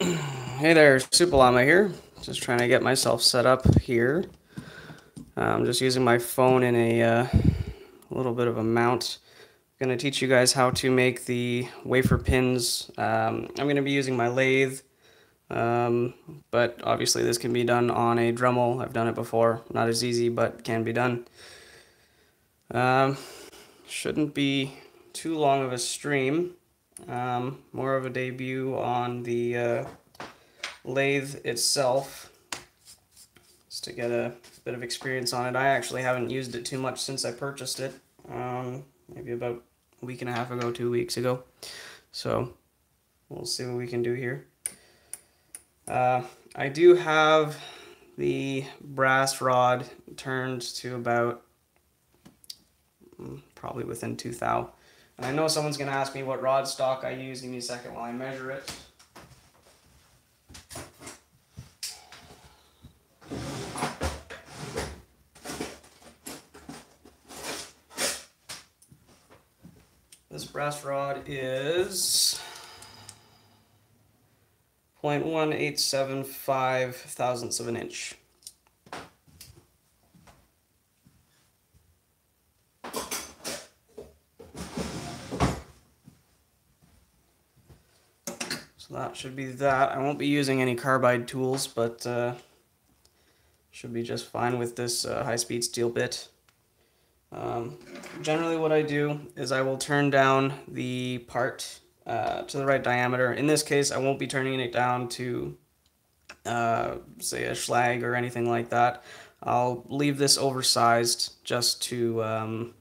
Hey there, Supalama here. Just trying to get myself set up here. I'm just using my phone in a little bit of a mount. I'm going to teach you guys how to make the wafer pins. I'm going to be using my lathe, but obviously this can be done on a Dremel. I've done it before. Not as easy, but can be done. Shouldn't be too long of a stream. More of a debut on the lathe itself, just to get a bit of experience on it. I actually haven't used it too much since I purchased it, maybe about a week and a half ago, 2 weeks ago. So we'll see what we can do here. I do have the brass rod turned to about probably within 2 thou. And I know someone's going to ask me what rod stock I use. Give me a second while I measure it. This brass rod is 0.1875 thousandths of an inch. So that should be that. I won't be using any carbide tools, but should be just fine with this high-speed steel bit. Generally what I do is I will turn down the part to the right diameter. In this case, I won't be turning it down to say a schlag or anything like that. I'll leave this oversized just to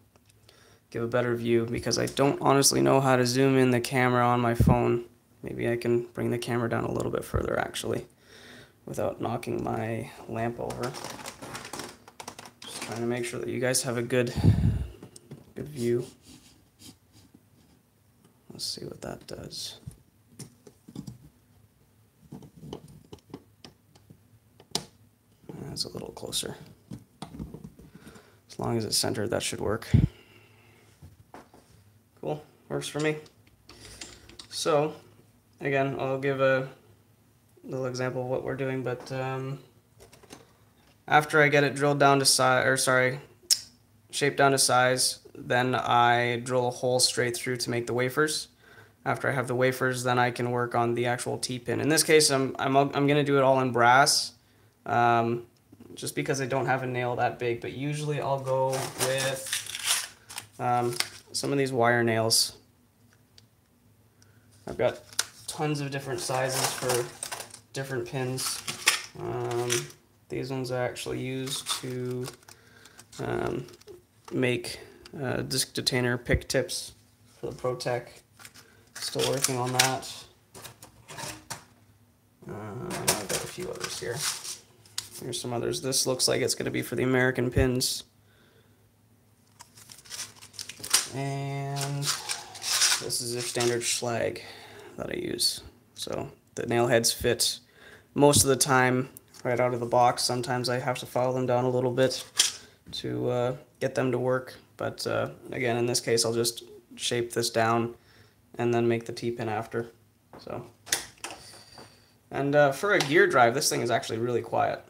give a better view, because I don't honestly know how to zoom in the camera on my phone. Maybe I can bring the camera down a little bit further actually without knocking my lamp over. Just trying to make sure that you guys have a good view. Let's see what that does. That's a little closer. As long as it's centered, that should work. Cool, works for me. So, again, I'll give a little example of what we're doing, but after I get it drilled down to size, or sorry, shaped down to size, then I drill a hole straight through to make the wafers. After I have the wafers, then I can work on the actual T-pin. In this case, I'm gonna do it all in brass, just because I don't have a nail that big. But usually I'll go with some of these wire nails. I've got tons of different sizes for different pins. These ones I actually use to make disc detainer pick tips for the ProTech. Still working on that. I've got a few others here. Here's some others. This looks like it's going to be for the American pins. And this is a standard schlag that I use. So the nail heads fit most of the time right out of the box. Sometimes I have to file them down a little bit to get them to work. But again, in this case, I'll just shape this down and then make the T-pin after. So, and for a gear drive, this thing is actually really quiet.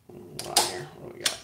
Hold on here. What do we got?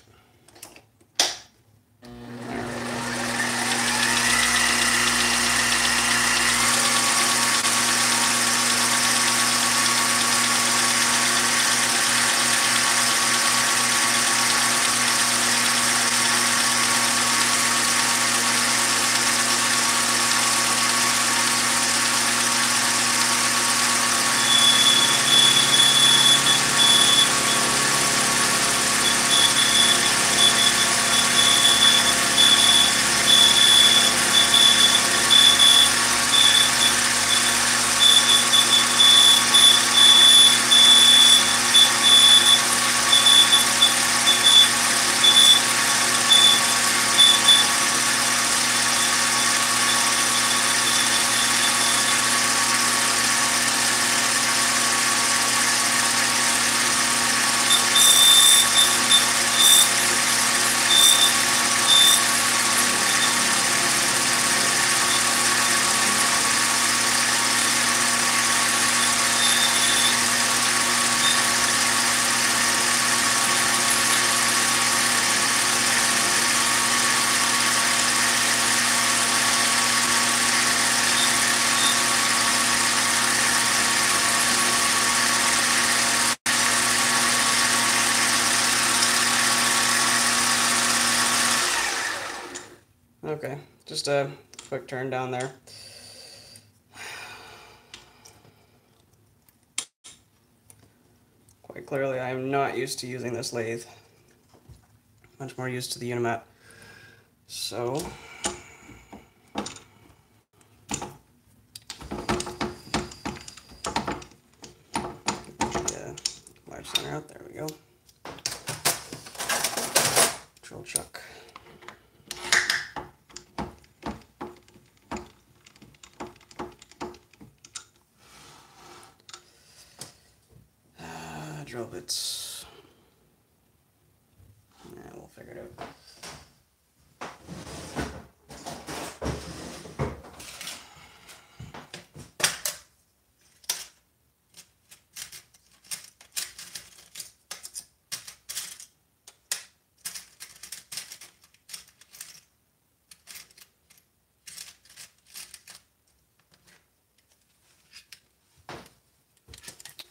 just a quick turn down there. Quite clearly, I am not used to using this lathe. Much more used to the Unimat. So, large center out. There we go. Drill chuck. Drill bits. Yeah, we'll figure it out.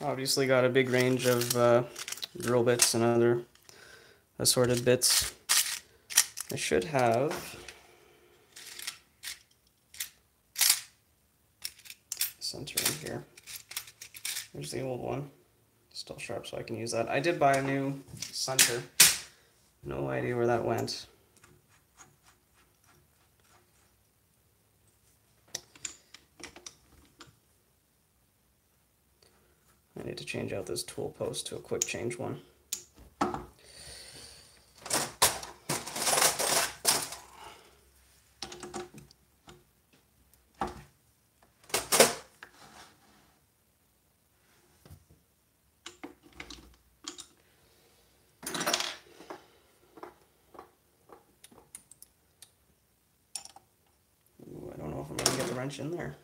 Obviously got a big range of drill bits and other assorted bits. I should have a center in here. There's the old one. Still sharp, so I can use that. I did buy a new center. No idea where that went. I need to change out this tool post to a quick change one. Ooh, I don't know if I'm going to get the wrench in there.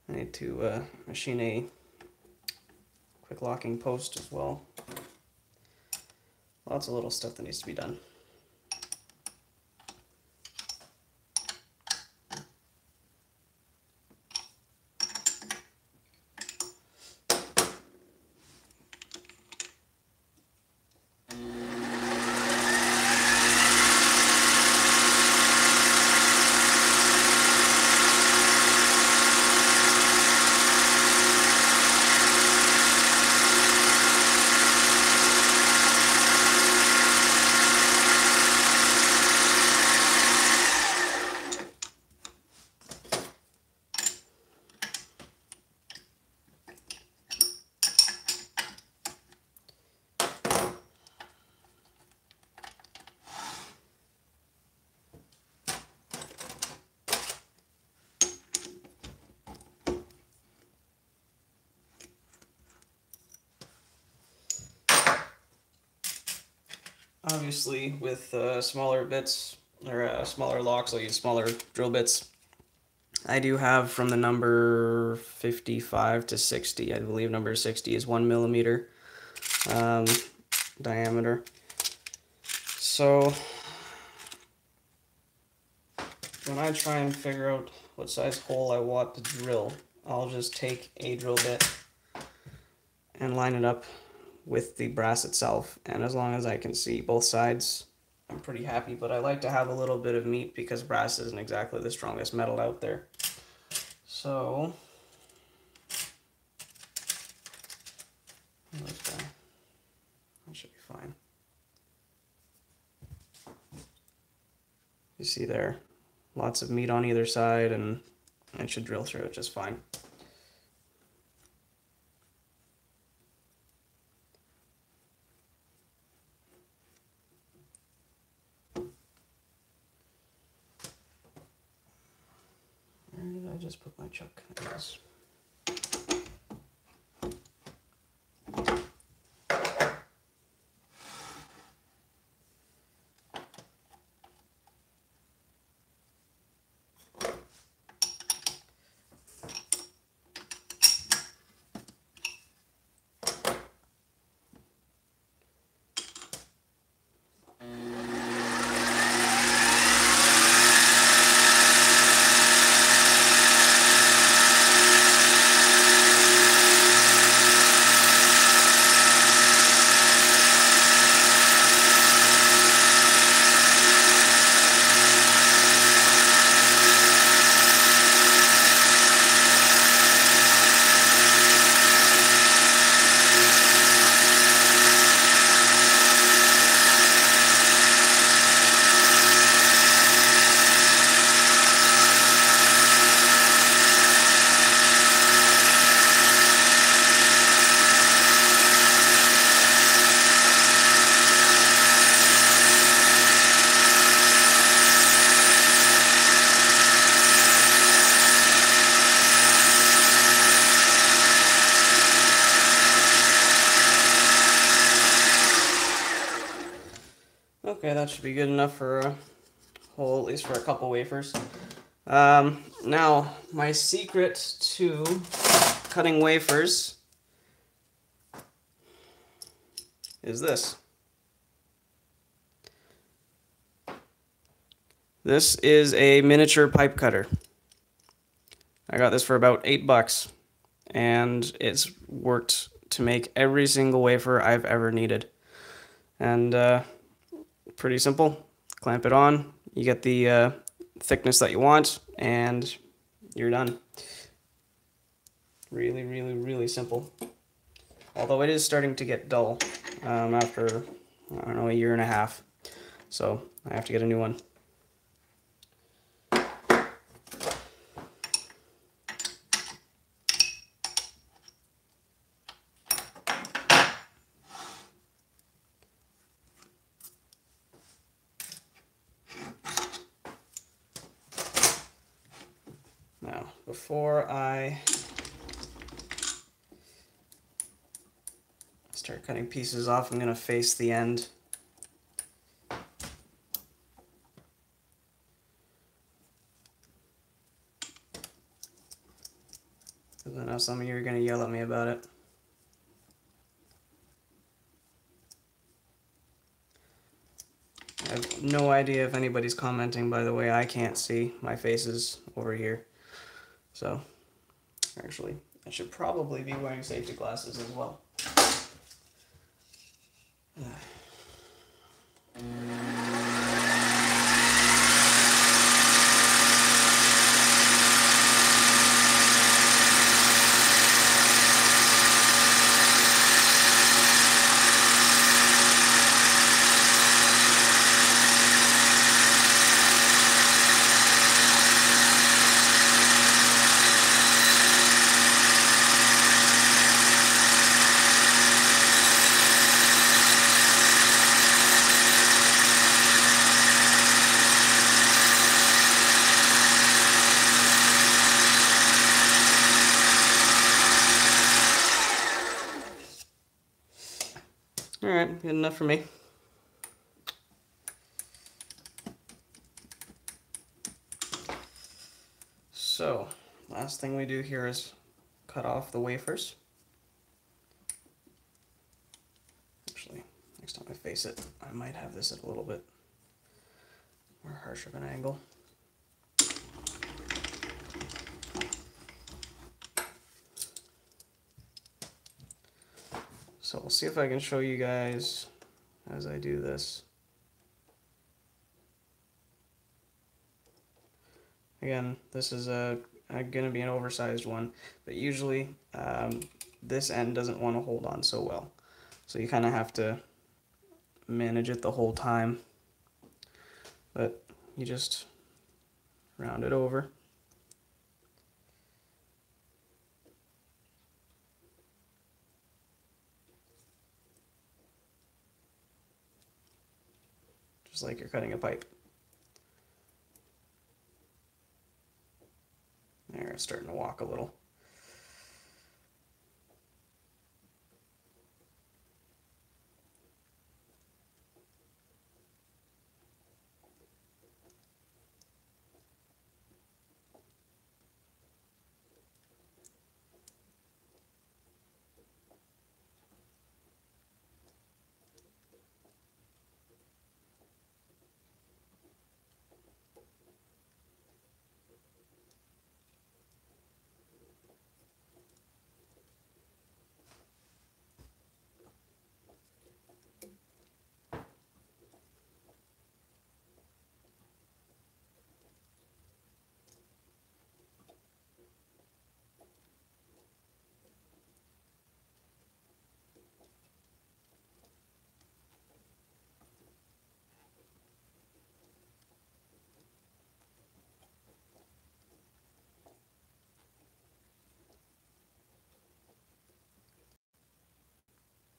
I need to machine a quick locking post as well. Lots of little stuff that needs to be done. Obviously, with smaller bits, or smaller locks, I'll use smaller drill bits. I do have from the number 55 to 60, I believe number 60 is 1 millimeter diameter. So, when I try and figure out what size hole I want to drill, I'll just take a drill bit and line it up with the brass itself, and as long as I can see both sides, I'm pretty happy. But I like to have a little bit of meat because brass isn't exactly the strongest metal out there. So that should be fine. You see there, lots of meat on either side, and it should drill through it just fine. Where did I just put my chuck? Yes. Okay, that should be good enough for a whole, at least for a couple wafers. Now, my secret to cutting wafers is this. This is a miniature pipe cutter. I got this for about $8, and it's worked to make every single wafer I've ever needed. And pretty simple. Clamp it on, you get the thickness that you want, and you're done. Really, really, really simple. Although it is starting to get dull after, I don't know, a year and a half. So I have to get a new one. Now, before I start cutting pieces off, I'm going to face the end. Because I know some of you are going to yell at me about it. I have no idea if anybody's commenting, by the way. I can't see. My face is over here. So, actually, I should probably be wearing safety glasses as well. Alright, good enough for me. So, last thing we do here is cut off the wafers. Actually, next time I face it, I might have this at a little bit more harsh of an angle. So we'll see if I can show you guys as I do this. Again, this is going to be an oversized one, but usually this end doesn't want to hold on so well. So you kind of have to manage it the whole time. But you just round it over. Just like you're cutting a pipe. There, it's starting to walk a little.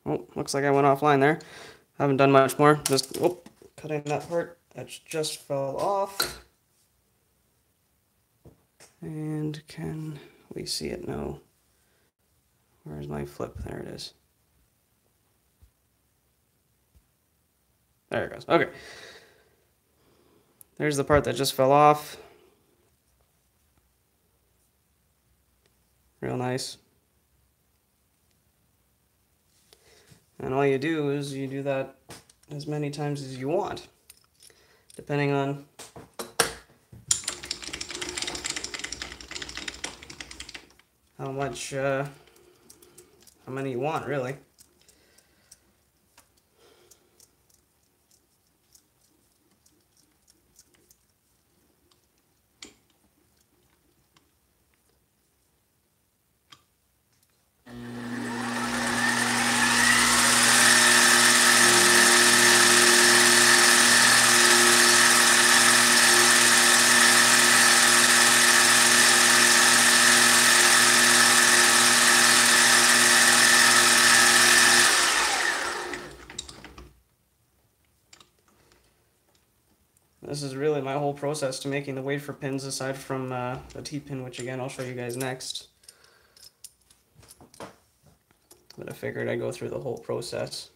Oh, looks like I went offline there. Haven't done much more. Just cutting that part that just fell off. And can we see it? No. Where's my flip? There it is. There it goes. Okay. There's the part that just fell off. Real nice. And all you do is you do that as many times as you want, depending on how many you want, really. This is really my whole process to making the wafer pins, aside from the T-pin, which again I'll show you guys next. But I figured I'd go through the whole process.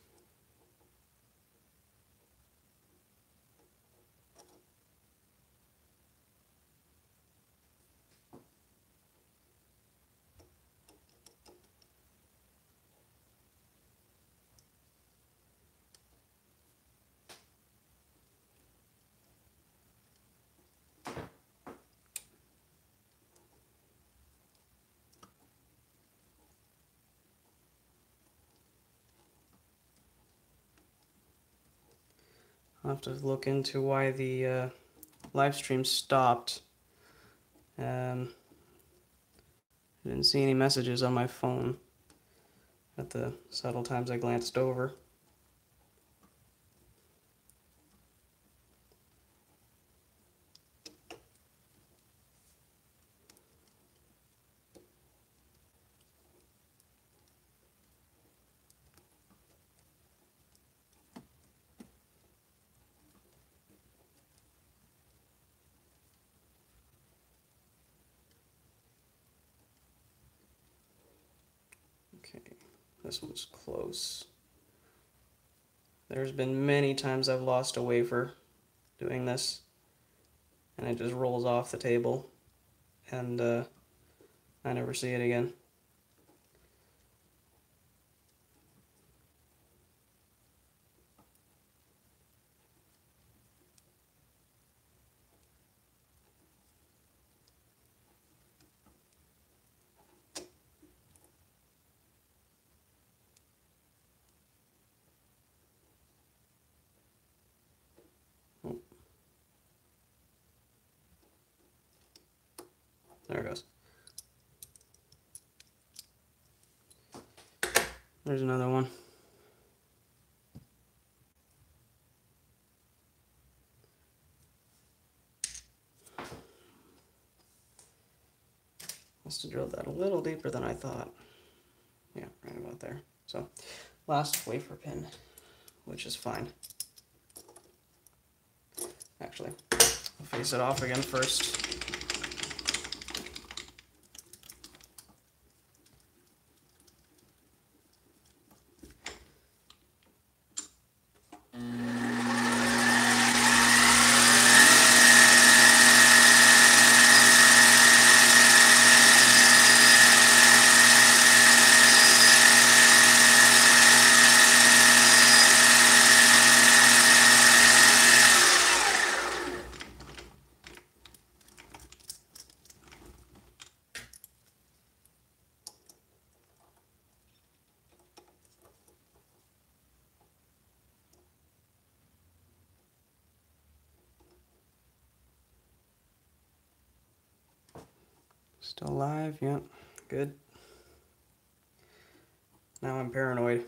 I'll have to look into why the live stream stopped. I didn't see any messages on my phone at the several times I glanced over. Okay, this one's close. There's been many times I've lost a wafer doing this, and it just rolls off the table, and I never see it again. There it goes. There's another one. Must have drilled that a little deeper than I thought. Yeah, right about there. So, last wafer pin, which is fine. Actually, I'll face it off again first. Still alive, yeah, good. Now I'm paranoid.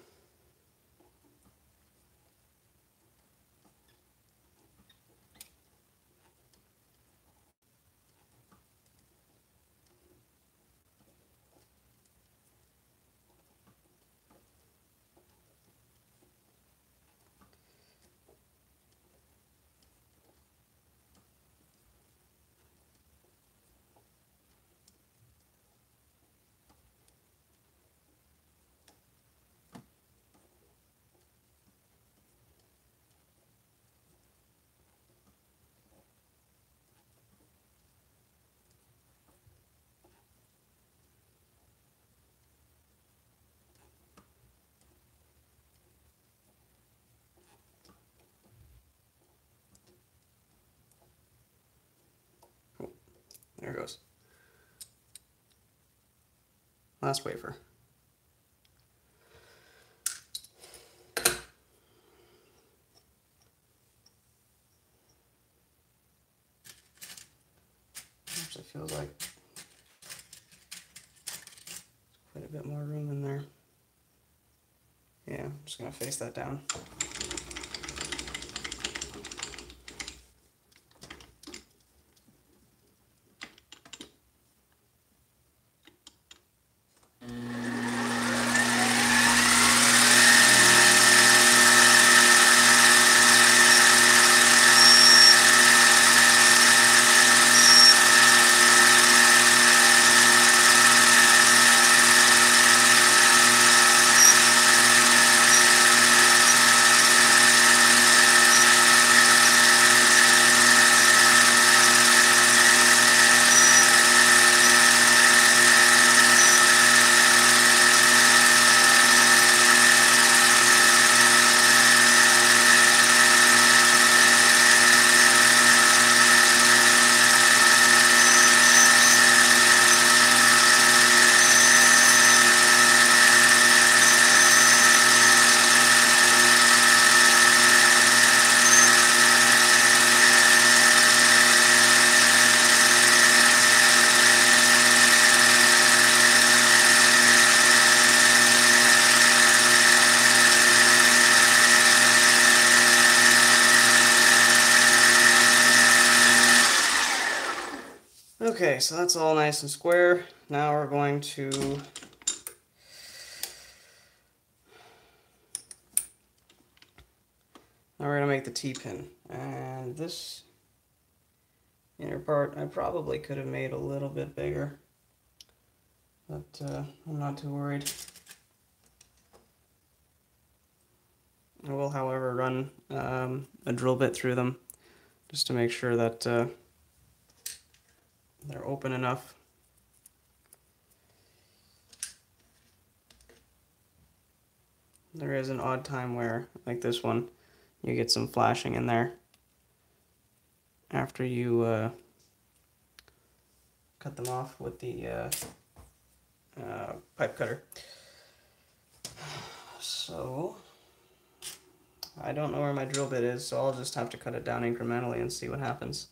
There it goes. Last wafer. Actually feels like quite a bit more room in there. Yeah, I'm just gonna face that down. Okay, so that's all nice and square. Now we're going to make the T-pin. And this inner part I probably could have made a little bit bigger, but I'm not too worried. I will, however, run a drill bit through them just to make sure that they're open enough. There is an odd time where, like this one, you get some flashing in there after you cut them off with the pipe cutter. So I don't know where my drill bit is, so I'll just have to cut it down incrementally and see what happens.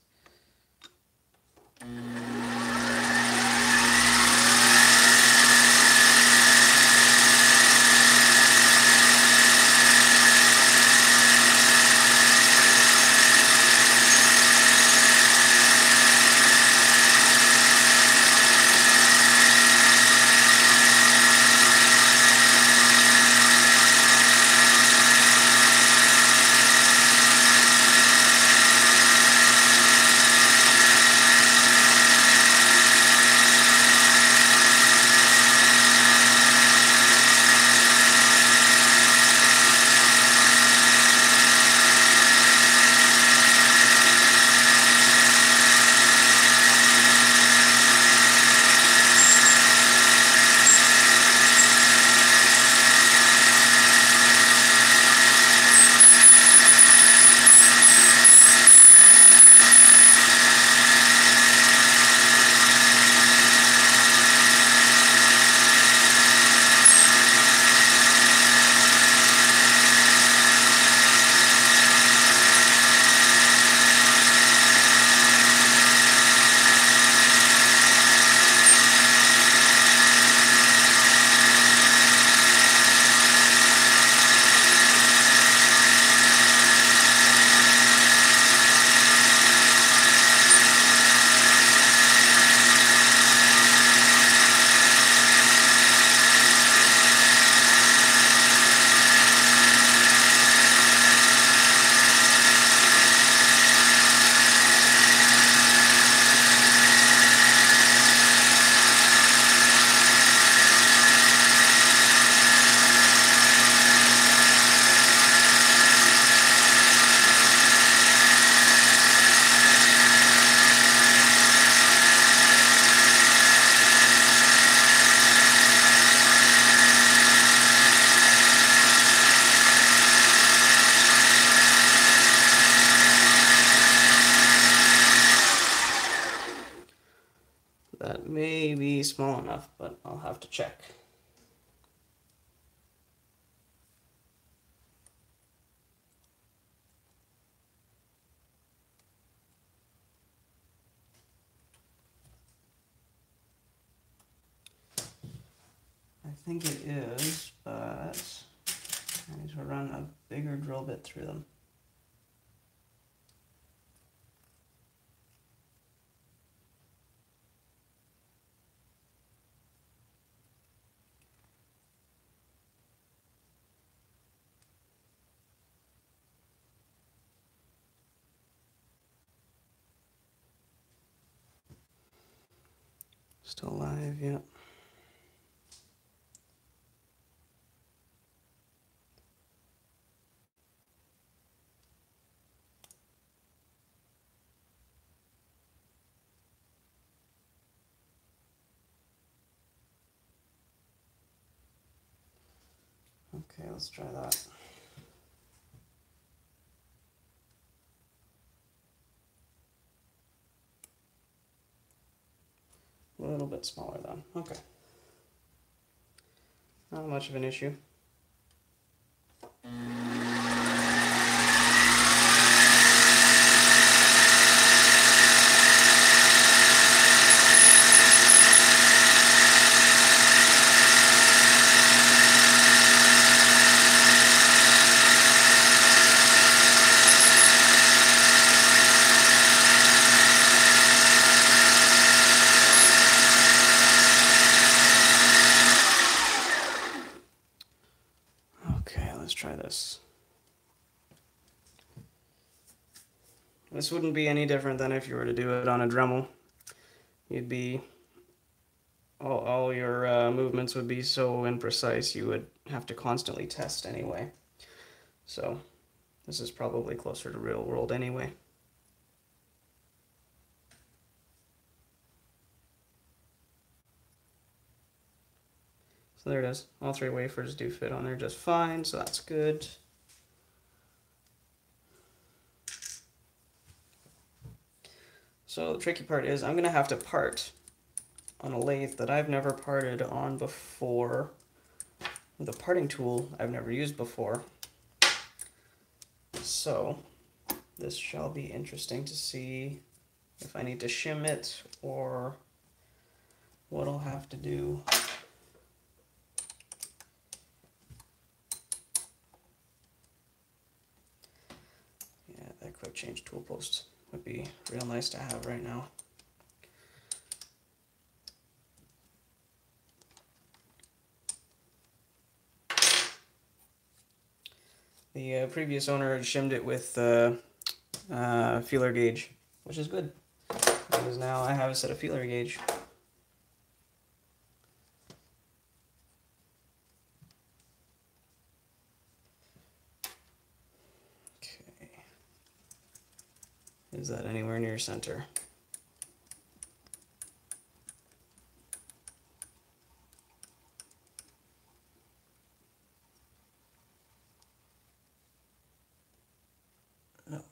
That may be small enough, but I'll have to check. I think it is, but I need to run a bigger drill bit through them. Still alive, yeah. Okay, let's try that. A little bit smaller then. Okay. Not much of an issue. Okay, let's try this. This wouldn't be any different than if you were to do it on a Dremel. You'd be, all your movements would be so imprecise you would have to constantly test anyway. So this is probably closer to real world anyway. So there it is. All 3 wafers do fit on there just fine, so that's good. So the tricky part is I'm going to have to part on a lathe that I've never parted on before, with a parting tool I've never used before. So this shall be interesting to see if I need to shim it or what I'll have to do. Yeah, that quick change tool post would be real nice to have right now. The previous owner had shimmed it with feeler gauge, which is good, because now I have a set of feeler gauge. Okay. Is that anywhere near center? No.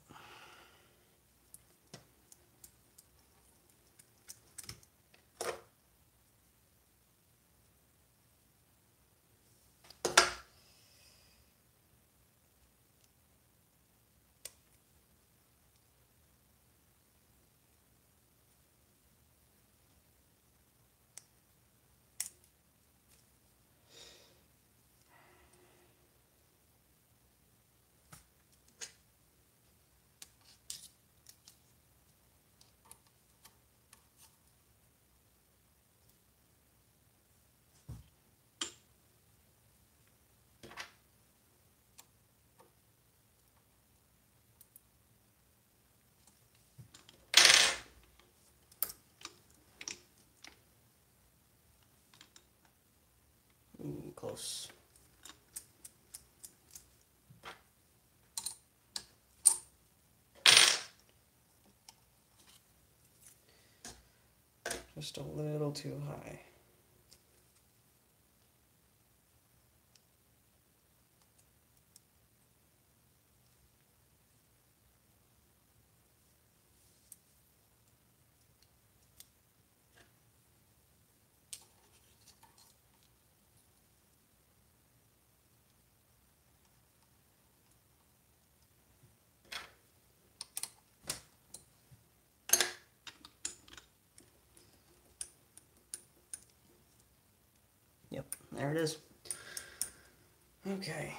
Ooh, close. Just a little too high. Yep, there it is. Okay.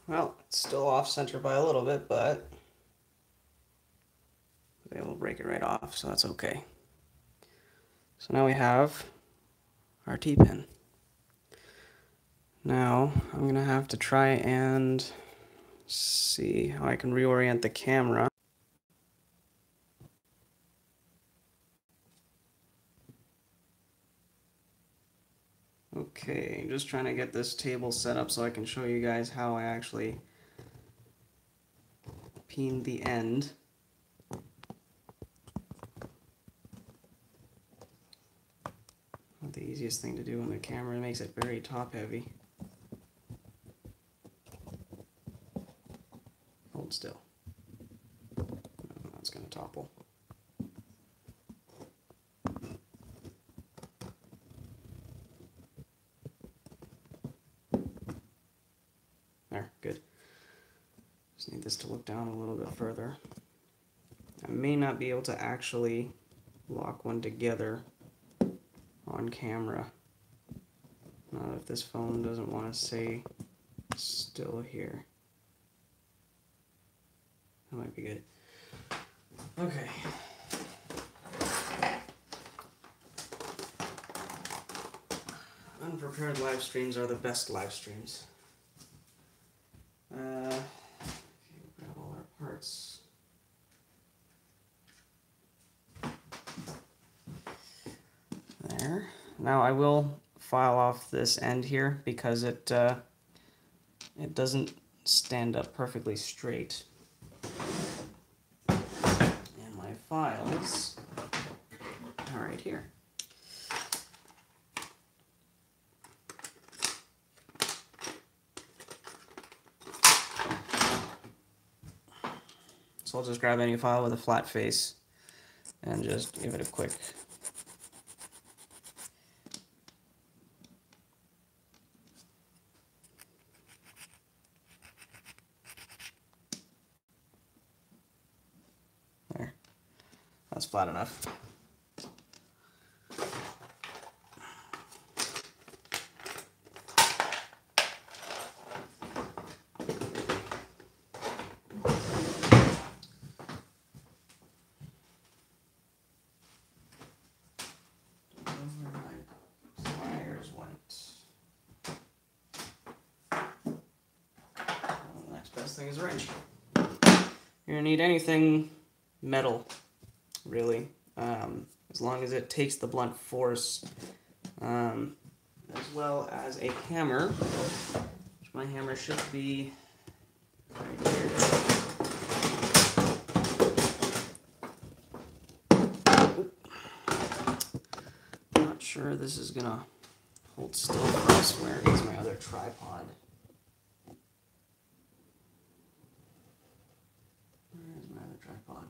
Well, it's still off center by a little bit, but they will break it right off, so that's okay. So now we have our T-pin. Now I'm going to have to try and see how I can reorient the camera. Okay, just trying to get this table set up so I can show you guys how I actually pin the end. Not the easiest thing to do on the camera, it makes it very top heavy. Hold still. Oh, that's going to topple. There, good. Just need this to look down a little bit further. I may not be able to actually lock one together on camera. Not if this phone doesn't want to stay still here. That might be good. Okay. Unprepared live streams are the best live streams. Okay, we've got all our parts. There. Now I will file off this end here because it doesn't stand up perfectly straight. And my files are right here. So I'll just grab any file with a flat face and just give it a quick there. That's flat enough. Thing is a wrench. You're gonna need anything metal, really, as long as it takes the blunt force, as well as a hammer, which My hammer should be right here. Not sure this is gonna hold still for us. Where is my other tripod? Where is my other tripod?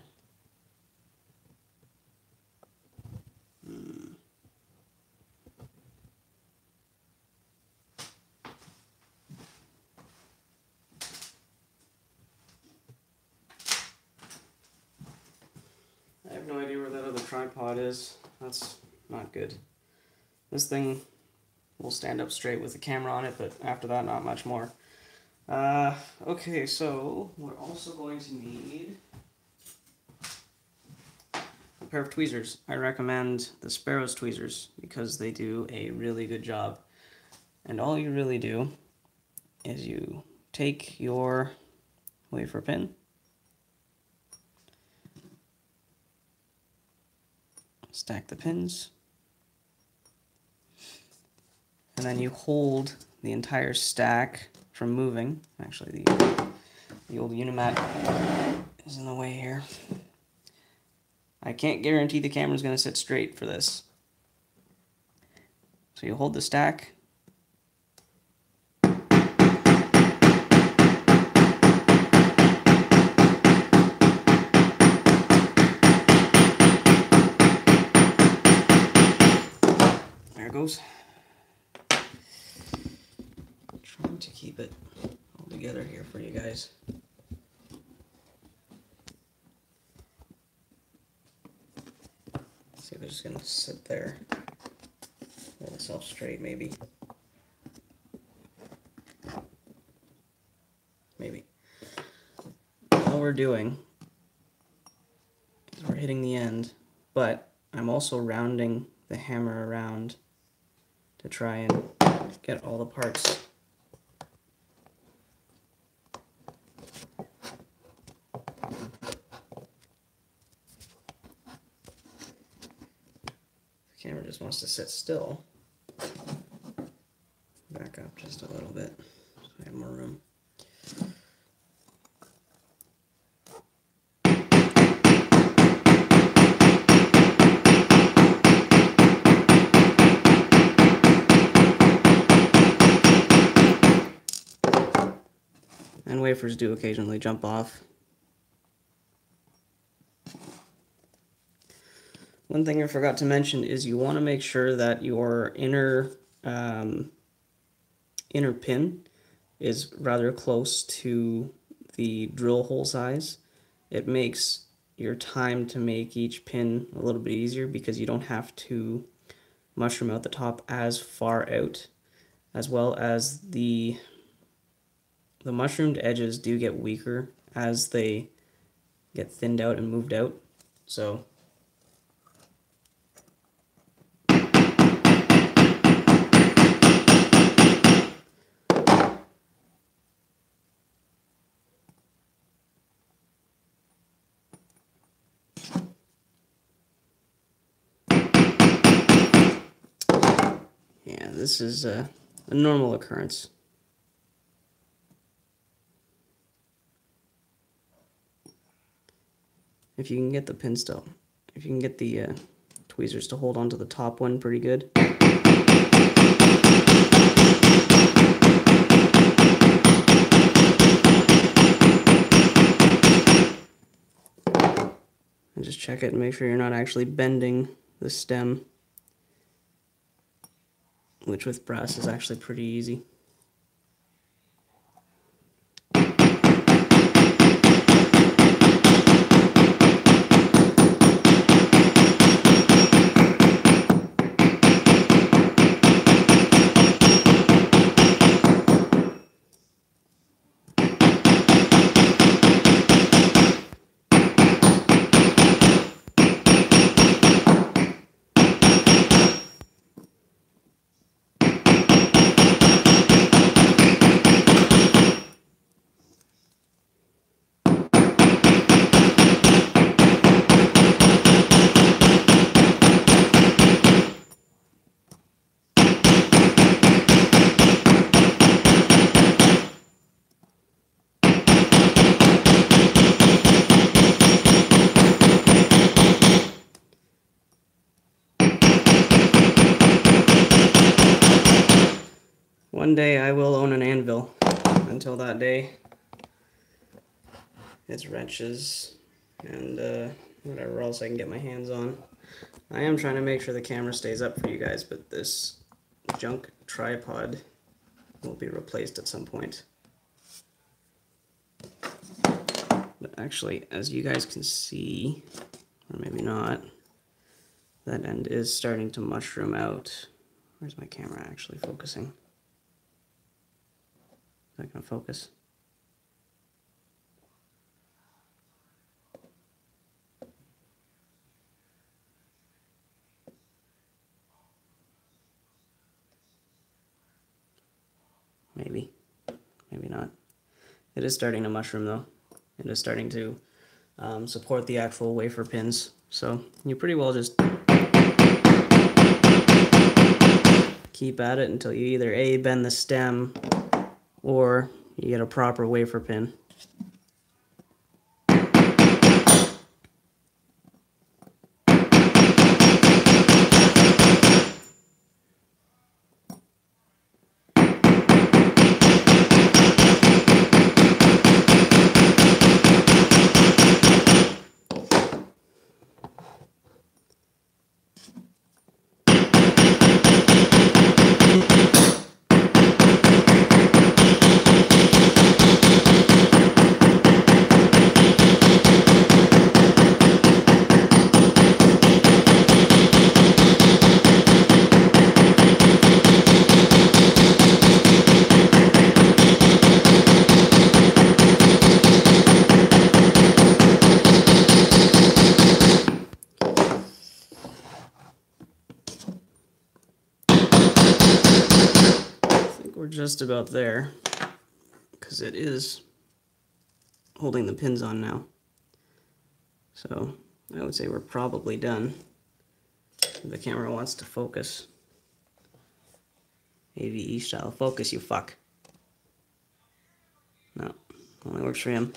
I have no idea where that other tripod is. That's not good. This thing will stand up straight with the camera on it, but after that, not much more. Okay, so we're also going to need a pair of tweezers. I recommend the Sparrow's tweezers because they do a really good job. And all you really do is you take your wafer pin, stack the pins, and then you hold the entire stack from moving. Actually, the old Unimat is in the way here. I can't guarantee the camera's going to sit straight for this. So you hold the stack. There it goes. Trying to keep it all together here for you guys. See if it's just gonna sit there, hold itself straight, maybe. Maybe. All we're doing is we're hitting the end, but I'm also rounding the hammer around to try and get all the parts. The camera just wants to sit still. Back up just a little bit so I have more room. And wafers do occasionally jump off. One thing I forgot to mention is you want to make sure that your inner pin is rather close to the drill hole size. It makes your time to make each pin a little bit easier because you don't have to mushroom out the top as far out, as well as the mushroomed edges do get weaker as they get thinned out and moved out. So yeah, this is a normal occurrence. If you can get the pin still, if you can get the tweezers to hold onto the top one pretty good. And just check it and make sure you're not actually bending the stem, which with brass is actually pretty easy. One day I will own an anvil. Until that day, it's wrenches and whatever else I can get my hands on. I am trying to make sure the camera stays up for you guys, but this junk tripod will be replaced at some point. But actually, as you guys can see, or maybe not, that end is starting to mushroom out. Where's my camera actually focusing? Is that going to focus? Maybe. Maybe not. It is starting to mushroom though. It is starting to support the actual wafer pins. So you pretty well just keep at it until you either A, bend the stem, or you get a proper wafer pin. We're just about there, because it is holding the pins on now. So I would say we're probably done. The camera wants to focus. AVE style. Focus, you fuck. No, only works for him.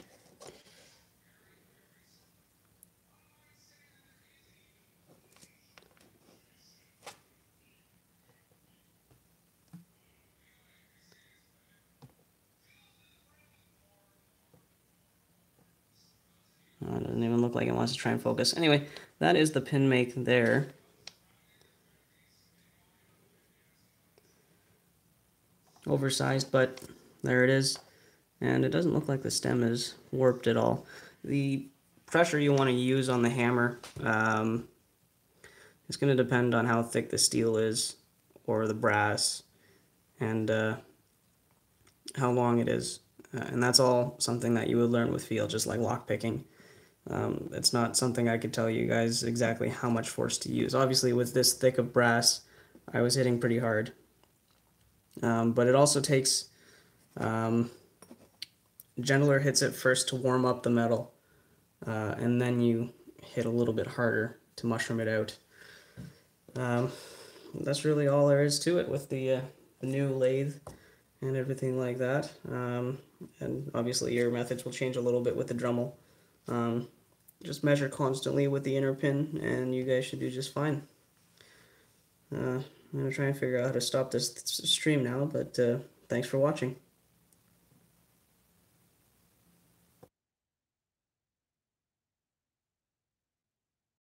It doesn't even look like it wants to try and focus. Anyway, that is the pin make there. Oversized, but there it is. And it doesn't look like the stem is warped at all. The pressure you want to use on the hammer is going to depend on how thick the steel is, or the brass, and how long it is. And that's all something that you would learn with feel, just like lockpicking. It's not something I could tell you guys exactly how much force to use. Obviously, with this thick of brass, I was hitting pretty hard. But it also takes gentler hits at first to warm up the metal, and then you hit a little bit harder to mushroom it out. That's really all there is to it with the new lathe and everything like that. And obviously your methods will change a little bit with the Dremel. Just measure constantly with the inner pin and you guys should do just fine. I'm going to try and figure out how to stop this stream now, but thanks for watching.